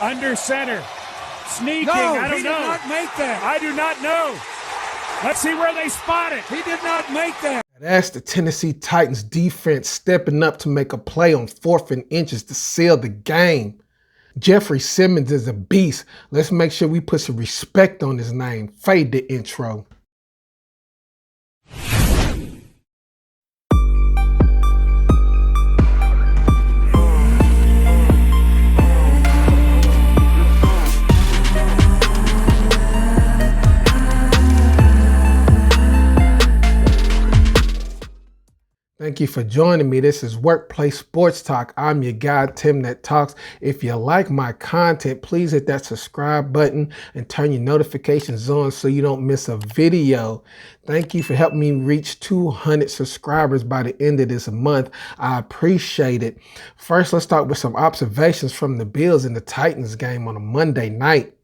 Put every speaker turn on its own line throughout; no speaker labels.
Under center. Sneaking.
No,
I don't know.
he did not make that.
I do not know. Let's see where they spot it.
He did not make that.
That's the Tennessee Titans defense stepping up to make a play on 4th and inches to seal the game. Jeffery Simmons is a beast. Let's make sure we put some respect on his name. Fade the intro. Thank you for joining me. This is Workplace Sports Talk. I'm your guy, Tim That Talks. If you like my content, please hit that subscribe button and turn your notifications on so you don't miss a video. Thank you for helping me reach 200 subscribers by the end of this month. I appreciate it. First, let's start with some observations from the Bills and the Titans game on a Monday night.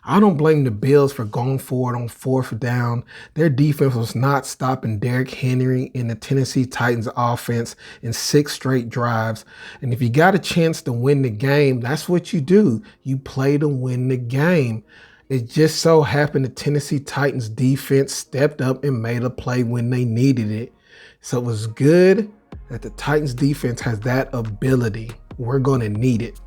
I don't blame the Bills for going for it on 4th down. Their defense was not stopping Derrick Henry and the Tennessee Titans offense in 6 straight drives. And if you got a chance to win the game, that's what you do. You play to win the game. It just so happened the Tennessee Titans defense stepped up and made a play when they needed it. So it was good that the Titans defense has that ability. We're going to need it.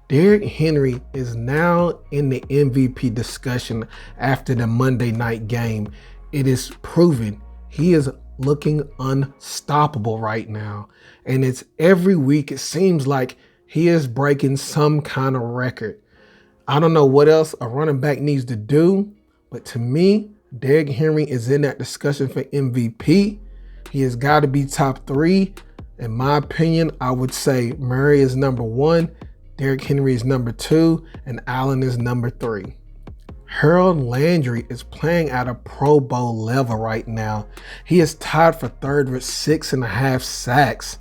Derrick Henry is now in the MVP discussion after the Monday night game. It is proven he is looking unstoppable right now. And it's every week it seems like he is breaking some kind of record. I don't know what else a running back needs to do, but to me, Derrick Henry is in that discussion for MVP. He has got to be top 3. In my opinion, I would say Murray is number 1. Derrick Henry is number 2, and Allen is number 3. Harold Landry is playing at a Pro Bowl level right now. He is tied for 3rd with 6.5 sacks.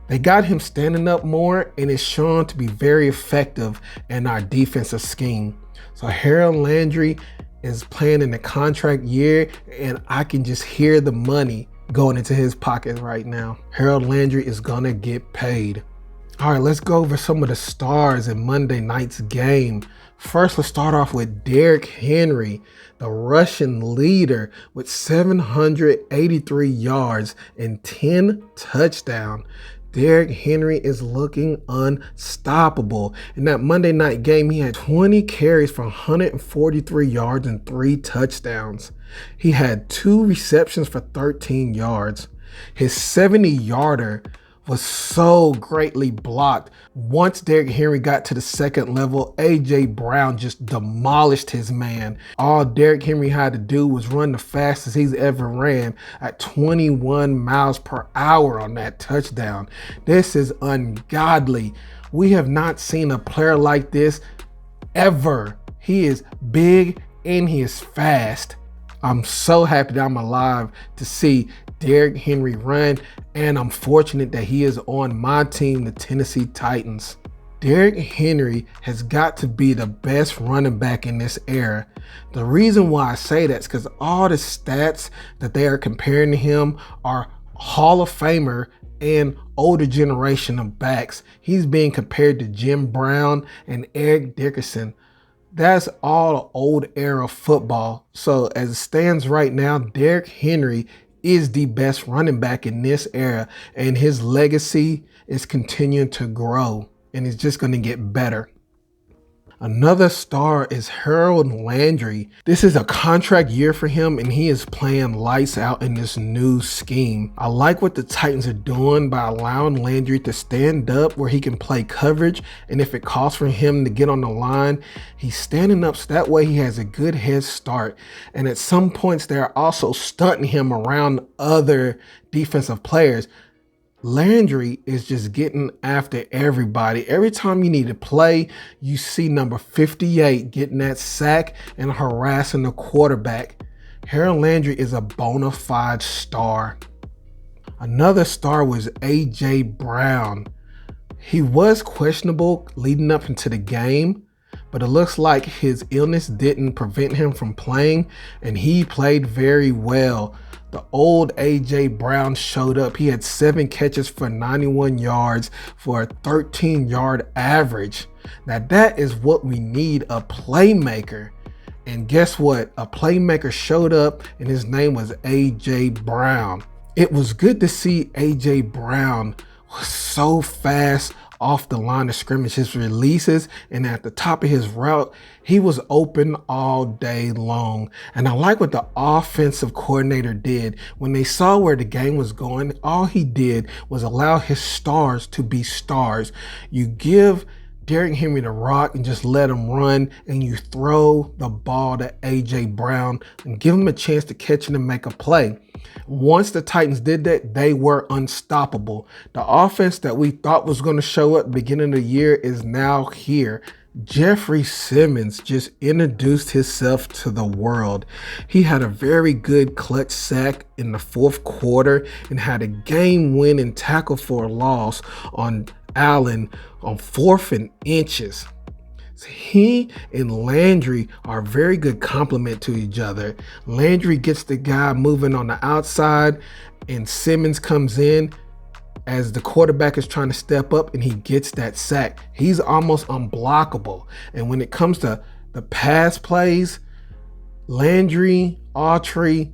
They got him standing up more, and it's shown to be very effective in our defensive scheme. So Harold Landry is playing in the contract year, and I can just hear the money going into his pocket right now. Harold Landry is gonna get paid. All right, let's go over some of the stars in Monday night's game. First, let's start off with Derrick Henry, the Russian leader with 783 yards and 10 touchdowns. Derrick Henry is looking unstoppable. In that Monday night game, he had 20 carries for 143 yards and 3 touchdowns. He had 2 receptions for 13 yards. His 70-yarder was so greatly blocked. Once Derrick Henry got to the 2nd level, A.J. Brown just demolished his man. All Derrick Henry had to do was run the fastest he's ever ran at 21 miles per hour on that touchdown. This is ungodly. We have not seen a player like this ever. He is big and he is fast. I'm so happy that I'm alive to see Derrick Henry run, and I'm fortunate that he is on my team, the Tennessee Titans. Derrick Henry has got to be the best running back in this era. The reason why I say that is because all the stats that they are comparing to him are Hall of Famer and older generation of backs. He's being compared to Jim Brown and Eric Dickerson. That's all old era football. So as it stands right now, Derrick Henry is the best running back in this era, and his legacy is continuing to grow, and it's just going to get better. Another star is Harold Landry. This is a contract year for him, and he is playing lights out in this new scheme. I like what the Titans are doing by allowing Landry to stand up where he can play coverage, and if it calls for him to get on the line, he's standing up so that way he has a good head start. And at some points, they're also stunting him around other defensive players. Landry is just getting after everybody. Every time you need to play, you see number 58 getting that sack and harassing the quarterback. Harold Landry is a bona fide star. Another star was A.J. Brown. He was questionable leading up into the game, but it looks like his illness didn't prevent him from playing, and he played very well. The old A.J. Brown showed up. He had 7 catches for 91 yards for a 13-yard average. Now that is what we need, a playmaker. And guess what? A playmaker showed up, and his name was A.J. Brown. It was good to see A.J. Brown was so fast off the line of scrimmage. His releases and at the top of his route, he was open all day long. And I like what the offensive coordinator did. When they saw where the game was going, all he did was allow his stars to be stars. You give Derrick Henry the rock and just let him run, and you throw the ball to A.J. Brown and give him a chance to catch it and make a play. Once the Titans did that, they were unstoppable. The offense that we thought was going to show up at the beginning of the year is now here. Jeffery Simmons just introduced himself to the world. He had a very good clutch sack in the 4th quarter and had a game-winning tackle for a loss on Allen on 4th and inches. So he and Landry are a very good complement to each other. Landry gets the guy moving on the outside, and Simmons comes in as the quarterback is trying to step up, and he gets that sack. He's almost unblockable. And when it comes to the pass plays, Landry, Autry,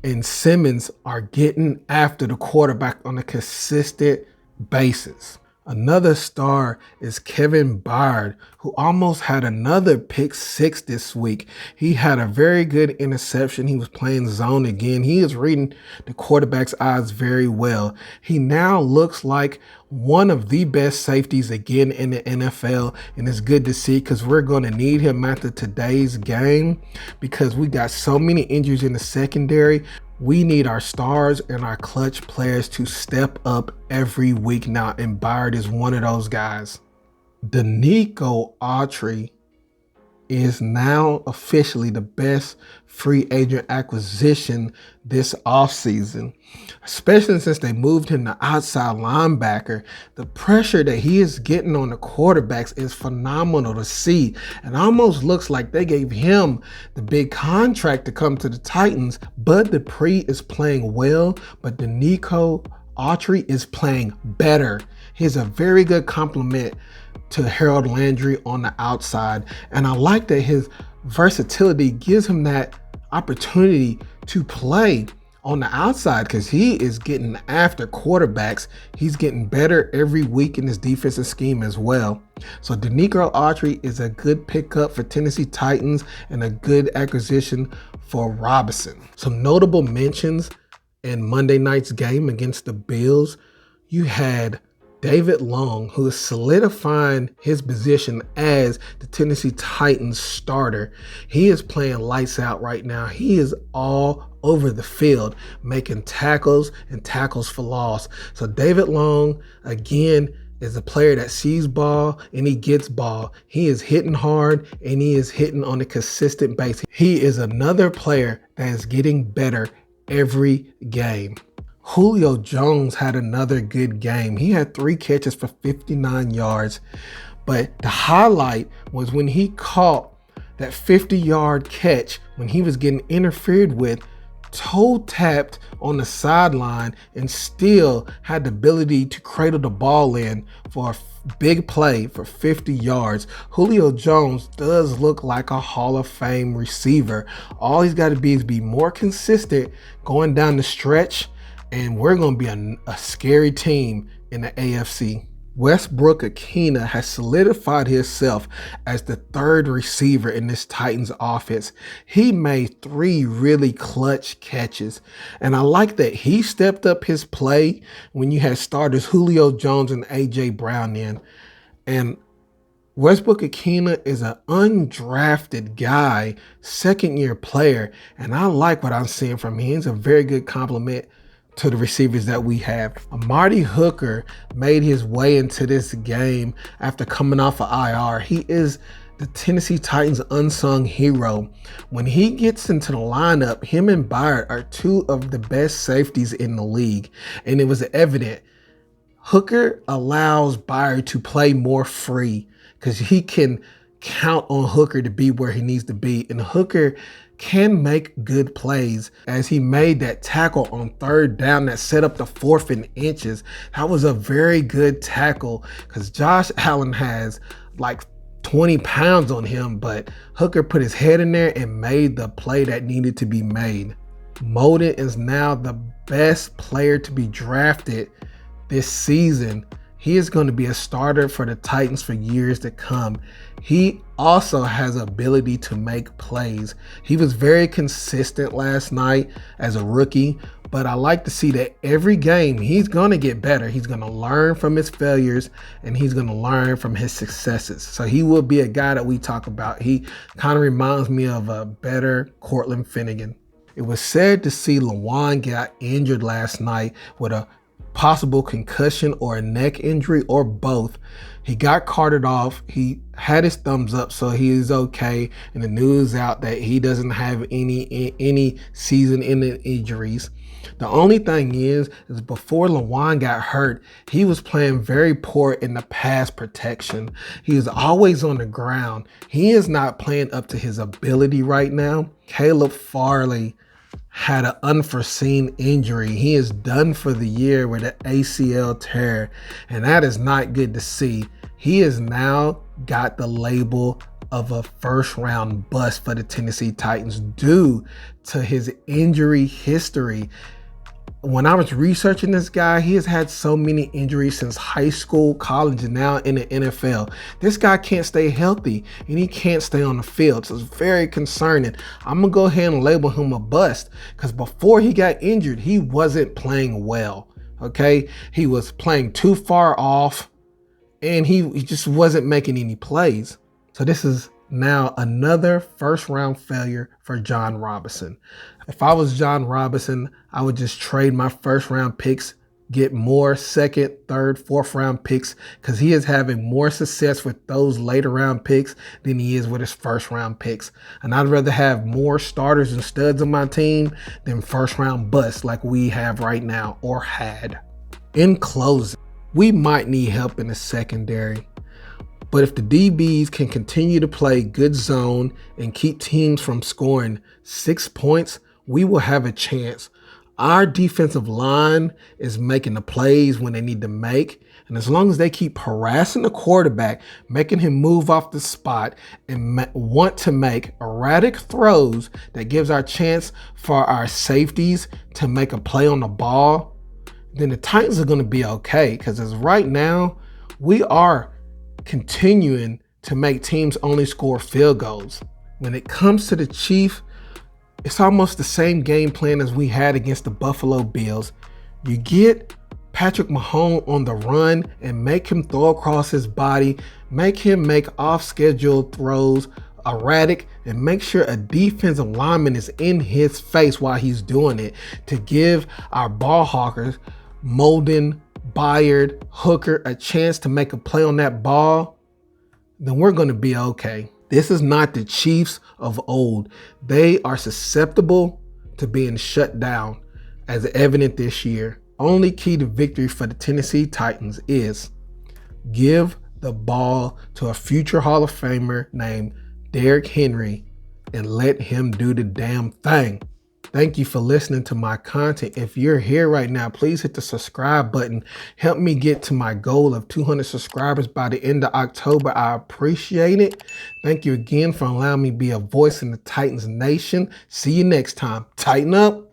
and Simmons are getting after the quarterback on a consistent basis. Another star is Kevin Byard, who almost had another pick 6 this week. He had a very good interception. He was playing zone again. He is reading the quarterback's eyes very well. He now looks like one of the best safeties again in the NFL, and it's good to see because we're going to need him after today's game because we got so many injuries in the secondary. We need our stars and our clutch players to step up every week now, and Byard is one of those guys. Danico Autry is now officially the best free agent acquisition this offseason, especially since they moved him to outside linebacker. The pressure that he is getting on the quarterbacks is phenomenal to see. It almost looks like they gave him the big contract to come to the Titans. Bud Dupree is playing well, but Danico Autry is playing better. He's a very good compliment to Harold Landry on the outside, and I like that his versatility gives him that opportunity to play on the outside because he is getting after quarterbacks. He's getting better every week in his defensive scheme as well. So Danico Autry is a good pickup for Tennessee Titans and a good acquisition for Robinson. Some notable mentions in Monday night's game against the Bills. You had David Long, who is solidifying his position as the Tennessee Titans starter. He is playing lights out right now. He is all over the field, making tackles and tackles for loss. So David Long, again, is a player that sees ball and he gets ball. He is hitting hard and he is hitting on a consistent basis. He is another player that is getting better every game. Julio Jones had another good game. He had 3 catches for 59 yards, but the highlight was when he caught that 50-yard catch when he was getting interfered with, toe tapped on the sideline, and still had the ability to cradle the ball in for a big play for 50 yards. Julio Jones does look like a Hall of Fame receiver. All he's got to be is be more consistent going down the stretch, and we're going to be a scary team in the AFC. Westbrook-Ikhine has solidified himself as the 3rd receiver in this Titans offense. He made 3 really clutch catches, and I like that he stepped up his play when you had starters Julio Jones and A.J. Brown in. And Westbrook-Ikhine is an undrafted guy, 2nd-year player, and I like what I'm seeing from him. He's a very good compliment to the receivers that we have. Amari Hooker made his way into this game after coming off of IR. He is the Tennessee Titans unsung hero. When he gets into the lineup, him and Byard are 2 of the best safeties in the league, and it was evident. Hooker allows Byard to play more free because he can count on Hooker to be where he needs to be. And Hooker can make good plays, as he made that tackle on 3rd down that set up the 4th and inches. That was a very good tackle because Josh Allen has like 20 pounds on him, but Hooker put his head in there and made the play that needed to be made. Molden is now the best player to be drafted this season. He is going to be a starter for the Titans for years to come. He also has ability to make plays. He was very consistent last night as a rookie, but I like to see that every game he's going to get better. He's going to learn from his failures and he's going to learn from his successes. So he will be a guy that we talk about. He kind of reminds me of a better Cortland Finnegan. It was sad to see Lewan got injured last night with a possible concussion or a neck injury or both. He got carted off. He had his thumbs up, so he is okay. And the news out that he doesn't have any season-ending injuries. The only thing is before Lewan got hurt, he was playing very poor in the pass protection. He is always on the ground. He is not playing up to his ability right now. Caleb Farley had an unforeseen injury. He is done for the year with an ACL tear, and that is not good to see. He has now got the label of a 1st-round bust for the Tennessee Titans due to his injury history. When I was researching this guy, he has had so many injuries since high school, college, and now in the NFL. This guy can't stay healthy and he can't stay on the field. So it's very concerning. I'm going to go ahead and label him a bust because before he got injured, he wasn't playing well. Okay. He was playing too far off and he just wasn't making any plays. So this is now another 1st-round failure for John Robinson. If I was John Robinson, I would just trade my 1st-round picks, get more 2nd, 3rd, 4th-round picks because he is having more success with those later-round picks than he is with his 1st-round picks. And I'd rather have more starters and studs on my team than 1st-round busts like we have right now or had. In closing, we might need help in the secondary. But if the DBs can continue to play good zone and keep teams from scoring 6 points, we will have a chance. Our defensive line is making the plays when they need to make. And as long as they keep harassing the quarterback, making him move off the spot and want to make erratic throws that gives our chance for our safeties to make a play on the ball, then the Titans are going to be okay. Because as right now, we are continuing to make teams only score field goals. When it comes to the Chiefs, it's almost the same game plan as we had against the Buffalo Bills. You get Patrick Mahomes on the run and make him throw across his body, make him make off-schedule throws, erratic, and make sure a defensive lineman is in his face while he's doing it to give our ball hawkers, Molden, Byard, Hooker, a chance to make a play on that ball, then we're going to be okay. This is not the Chiefs of old. They are susceptible to being shut down, as evident this year. Only key to victory for the Tennessee Titans is give the ball to a future Hall of Famer named Derrick Henry and let him do the damn thing. Thank you for listening to my content. If you're here right now, please hit the subscribe button. Help me get to my goal of 200 subscribers by the end of October. I appreciate it. Thank you again for allowing me to be a voice in the Titans Nation. See you next time. Tighten up.